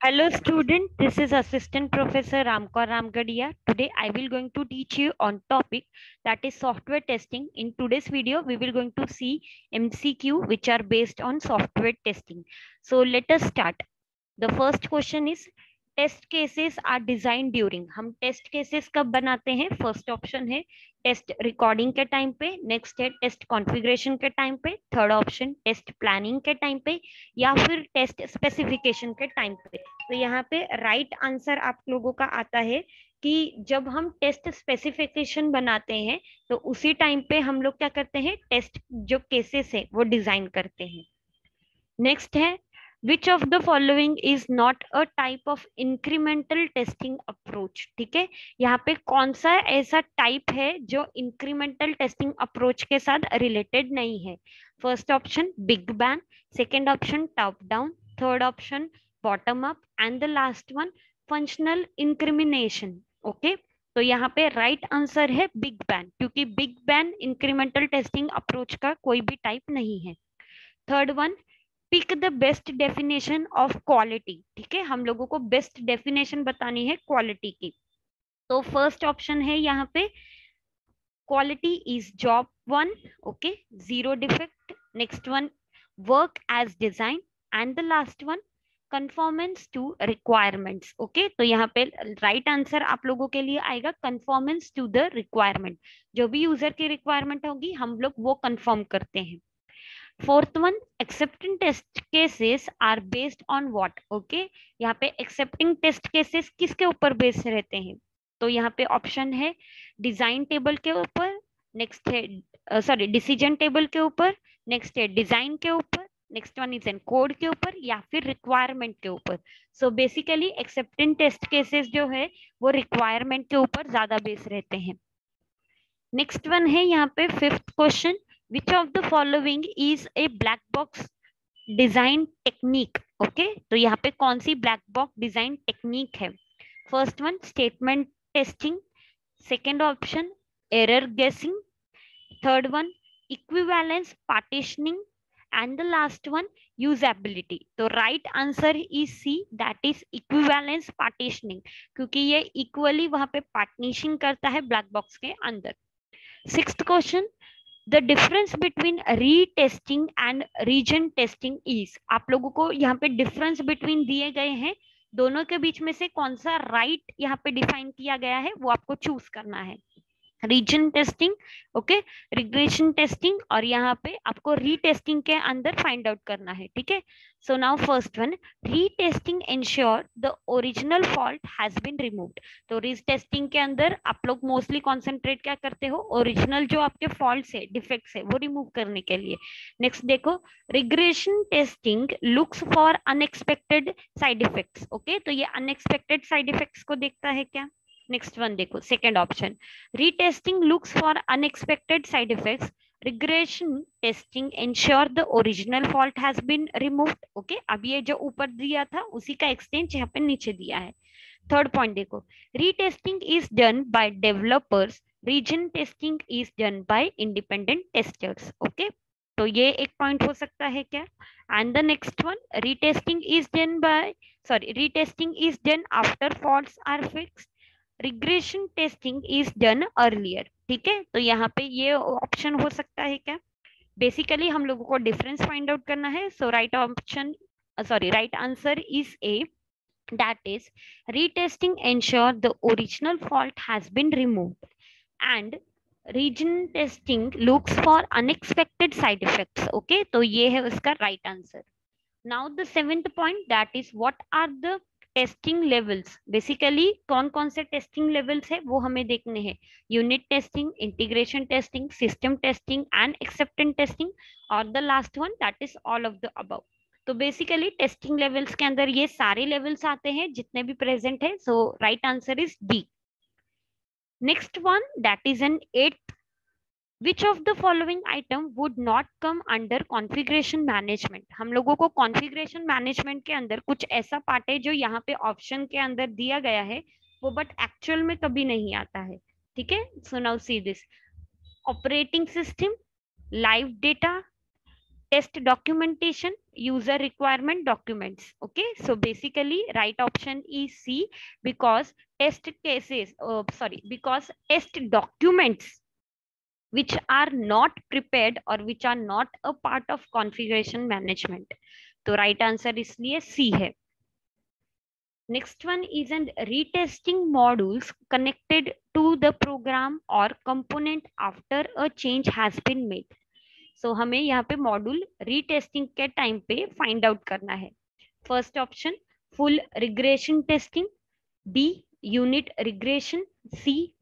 Hello student, this is Assistant Professor Ramkar Ramgadia. Today I will going to teach you on topic that is software testing. In today's video, we will going to see MCQ which are based on software testing. So let us start. The first question is test cases are design during. हम test cases कब बनाते हैं? First option है test recording के time पे, next है test configuration के time पे, थर्ड ऑप्शन टेस्ट प्लानिंग के टाइम पे, या फिर टेस्ट स्पेसिफिकेशन के टाइम पे. तो यहाँ पे राइट आंसर आप लोगों का आता है कि जब हम टेस्ट स्पेसिफिकेशन बनाते हैं तो उसी टाइम पे हम लोग क्या करते हैं, टेस्ट जो केसेस है वो डिजाइन करते हैं. नेक्स्ट है विच of the following is not a type of incremental testing approach. ठीक है, यहाँ पे कौन सा ऐसा टाइप है जो इंक्रीमेंटल टेस्टिंग अप्रोच के साथ रिलेटेड नहीं है? First option big bang, second option top down, third option bottom up and the last one functional incrimination. Okay, तो यहाँ पे राइट आंसर है बिग बैंग, क्योंकि big bang incremental testing approach का कोई भी टाइप नहीं है. Third one pick the best definition of quality. ठीक है, हम लोगों को बेस्ट डेफिनेशन बतानी है क्वालिटी की. तो फर्स्ट ऑप्शन है यहाँ पे quality is job one. Okay, zero defect. Next one work as design and the last one conformance to requirements. Okay, तो यहाँ पे राइट आंसर आप लोगों के लिए आएगा कन्फॉर्मेंस टू द रिक्वायरमेंट. जो भी यूजर की रिक्वायरमेंट होगी हम लोग वो कन्फर्म करते हैं. Fourth one accepting test cases are based on what. Okay, यहाँ पे एक्सेप्टिंग टेस्ट केसेस किसके ऊपर बेस रहते हैं? तो यहाँ पे ऑप्शन है डिजाइन टेबल के ऊपर, नेक्स्ट है सॉरी डिसीजन टेबल के ऊपर, नेक्स्ट है डिजाइन के ऊपर, next one is an code के ऊपर, या फिर रिक्वायरमेंट के ऊपर. So basically accepting test cases जो है वो रिक्वायरमेंट के ऊपर ज्यादा बेस रहते हैं. नेक्स्ट वन है यहाँ पे fifth question which of the following is a black box design technique. Okay, तो यहाँ पे कौन सी ब्लैक बॉक्स डिजाइन टेक्निक है? First one statement testing, second option error guessing, third one equivalence partitioning and the last one usability. तो right answer is C, that is equivalence partitioning, क्योंकि ये equally वहां पे पार्टीशन करता है black box के अंदर. Sixth question the difference between retesting and reason testing is. आप लोगों को यहाँ पे डिफरेंस बिटवीन दिए गए हैं, दोनों के बीच में से कौन सा राइट यहाँ पे डिफाइन किया गया है वो आपको चूज करना है. Reason testing, okay, regression testing, और यहाँ पे आपको रीटेस्टिंग के अंदर फाइंड आउट करना है. ठीक है, so now first one retesting ensure the original fault has been removed. तो रीटेस्टिंग के अंदर आप लोग मोस्टली कॉन्सेंट्रेट क्या करते हो? ओरिजिनल जो आपके फॉल्ट्स है, डिफेक्ट्स है, वो रिमूव करने के लिए. नेक्स्ट देखो regression testing looks for unexpected side effects. Okay, तो ये अनएक्सपेक्टेड साइड इफेक्ट्स को देखता है क्या? नेक्स्ट वन देखो second option retesting looks for unexpected side effects, regression testing ensure the original fault has been removed. Okay, अब ये जो ऊपर दिया था उसी का एक्सटेंज यहाँ पे नीचे दिया है. थर्ड पॉइंट देखो retesting is done by developers, region testing is done by independent testers. Okay, तो ये एक पॉइंट हो सकता है क्या? And the next one retesting is done by retesting is done after faults are fixed, regression testing is done earlier. ठीक है, तो यहाँ पे ये ऑप्शन हो सकता है क्या? बेसिकली हम लोगों को डिफरेंस फाइंड आउट करना है. So right option right answer is A, that is retesting ensure the original fault has been removed and region testing looks for unexpected side effects. Okay, तो ये है उसका right answer. Now the seventh point, that is what are the testing levels. Basically कौन कौन से testing levels है वो हमें देखने हैं. Unit testing, integration testing, system testing and acceptance testing, और the last one that is all of the above. तो बेसिकली टेस्टिंग लेवल्स के अंदर ये सारे लेवल्स आते हैं जितने भी प्रेजेंट है. So right answer is D. Next one that is an eight Which of the following item would not come under configuration management? हम लोगों को configuration management के अंदर कुछ ऐसा पार्ट है जो यहाँ पे ऑप्शन के अंदर दिया गया है वो बट एक्चुअल में कभी नहीं आता है. ठीक है, so now see this operating system, live data, test documentation, user requirement documents. Okay, so basically right option is C, because test cases, because test documents which are not prepared or which are not a part of configuration management. तो right answer इसलिए C है. Next one is an retesting modules connected to the program or component after a change has been made. So हमें यहाँ पे module retesting के time पे find out करना है. First option full regression testing, B unit regression, C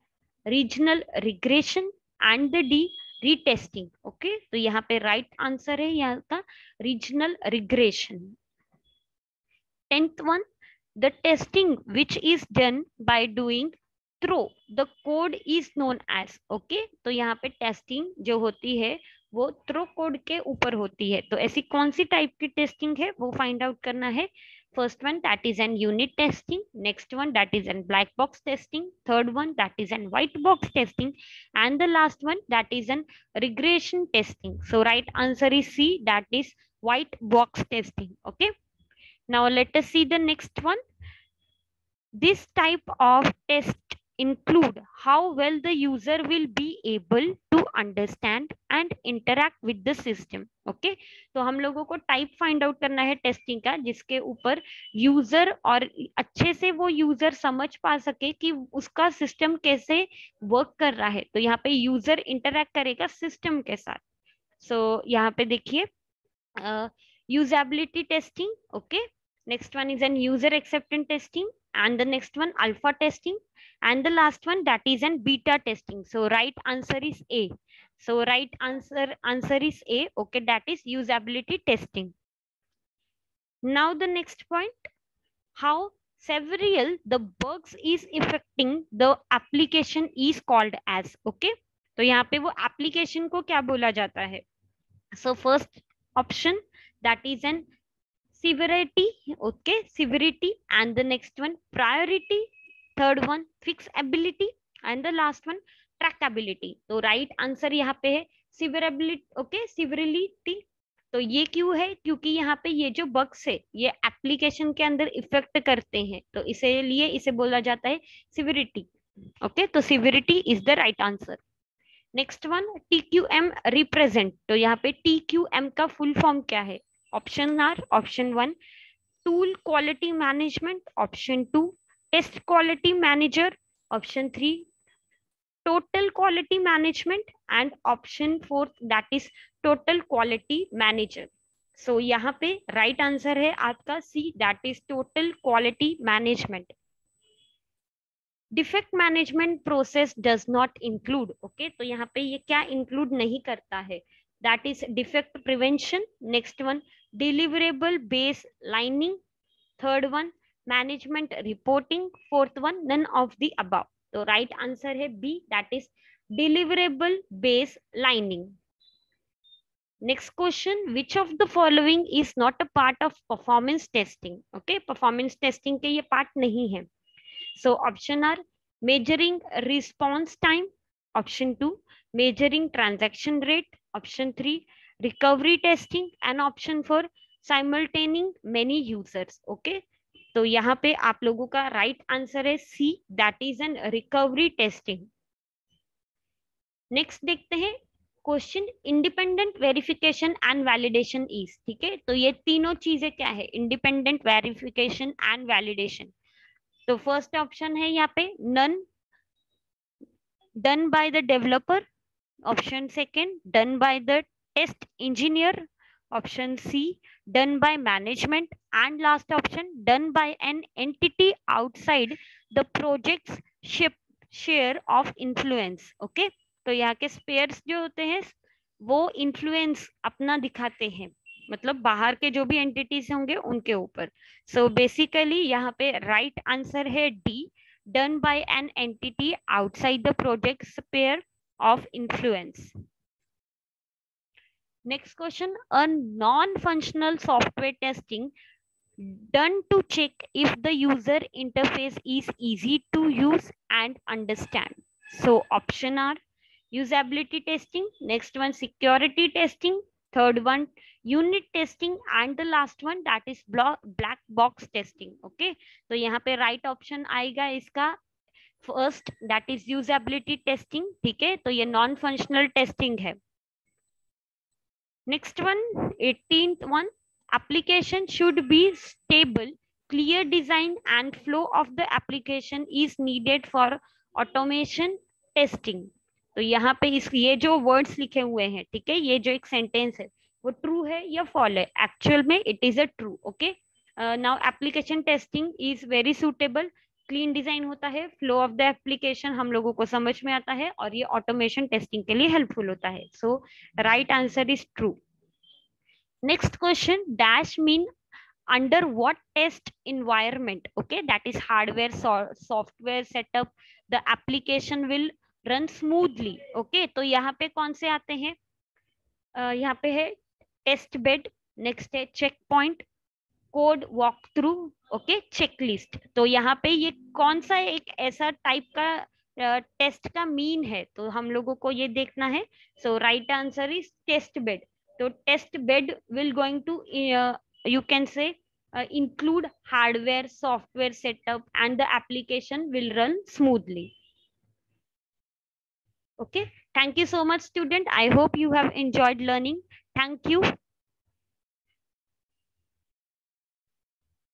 regional regression and the D retesting. Okay, तो यहाँ पे राइट आंसर है यहाँ का regional regression. 10th one, the testing which is done by doing through the code is known as. Okay, तो यहाँ पे testing जो होती है वो थ्रो कोड के ऊपर होती है. तो ऐसी कौन सी टाइप की टेस्टिंग है वो फाइंड आउट करना है. First one that is an unit testing, next one that is an black box testing, third one that is an white box testing and the last one that is an regression testing. So right answer is C, that is white box testing. Okay, now let us see the next one. This type of test include how well the user will be able to understand and interact with the system. Okay, तो हम लोगों को type find out करना है testing का जिसके ऊपर user और अच्छे से वो यूजर समझ पा सके कि उसका सिस्टम कैसे वर्क कर रहा है. तो यहाँ पे यूजर इंटरैक्ट करेगा सिस्टम के साथ. सो यहाँ पे देखिए usability testing. Okay, next one is an user acceptance testing, and the next one alpha testing, and the last one that is an beta testing. So right answer is A. So right answer is A. Okay, that is usability testing. Now the next point, how several the bugs is affecting the application is called as. Okay, तो यहाँ पे वो application को क्या बोला जाता है. So first option that is an severity. Okay, severity, and the next one priority, third one fixability, and the last one trackability. तो right answer यहाँ पे है severability. Okay, severity. तो ये क्यों है, क्योंकि यहाँ पे ये जो बग्स है ये एप्लीकेशन के अंदर इफेक्ट करते हैं, तो इसीलिए इसे बोला जाता है सिविरिटी. ओके, तो severity is the right answer. Next one TQM represent. तो यहाँ पे TQM का फुल फॉर्म क्या है. Option are, option 1 tool quality management, option 2 test quality manager, option 3 total quality management and option 4 that is total quality manager. So यहाँ पे right answer है आपका C, that is total quality management. Defect management process does not include. Okay, तो यहाँ पे ये क्या include नहीं करता है, that is defect prevention. Next one deliverable base lining, third one management reporting, fourth one none of the above. तो right answer है B, that is deliverable base lining. Next question, which of the following is not a part of performance testing. Okay, performance testing के ये part नहीं है. So option are measuring response time, option 2 measuring transaction rate, option 3 recovery testing, and option 4 simultaneing many users. Okay, तो यहाँ पे आप लोगों का राइट आंसर है C, that is an recovery testing. Next देखते हैं question, independent verification and validation is. ठीक है, तो ये तीनों चीजें क्या है, इंडिपेंडेंट वेरिफिकेशन एंड वैलिडेशन. तो फर्स्ट ऑप्शन है यहाँ पे none, done by the developer, option second done by the test engineer, option C done by management, and last option done by an entity outside the project's sphere of influence. Okay, तो यहाँ के spheres जो होते हैं वो influence अपना दिखाते हैं, मतलब बाहर के जो भी एंटिटीज होंगे उनके ऊपर. सो बेसिकली यहाँ पे राइट आंसर है D, done by an entity outside the project sphere of influence. Next question, a non functional software testing done to check if the user interface is easy to use and understand. So option are usability testing, next one security testing, third one unit testing, and the last one that is black box testing. Okay, तो यहाँ पे right option आएगा इसका first, that is usability testing. ठीक है, तो ये non functional testing है. Next one, 18th one, application should be stable, clear design and flow of the application is needed for automation testing. तो यहाँ पे इस ये जो वर्ड्स लिखे हुए हैं, ठीक है, ये जो एक सेंटेंस है वो ट्रू है या फॉल है? एक्चुअल में it is a true. Okay, now application testing is very suitable, clean design होता है, फ्लो ऑफ द एप्लीकेशन हम लोगों को समझ में आता है और ये ऑटोमेशन टेस्टिंग के लिए हेल्पफुल होता है. So right answer is true. Next question, dash mean under what test environment? Okay, that is hardware, software setup, the application will run smoothly. Okay, तो यहाँ पे कौन से आते हैं? यहाँ पे है टेस्ट बेड, नेक्स्ट है check point, code walk through, okay, checklist. तो यहाँ पे ये कौन सा एक ऐसा टाइप का टेस्ट का मीन है, तो हम लोगों को ये देखना है. So right answer is test bed. तो test bed will going to you can say include hardware, software setup, and the application will run smoothly. Okay, thank you so much student. I hope you have enjoyed learning. Thank you.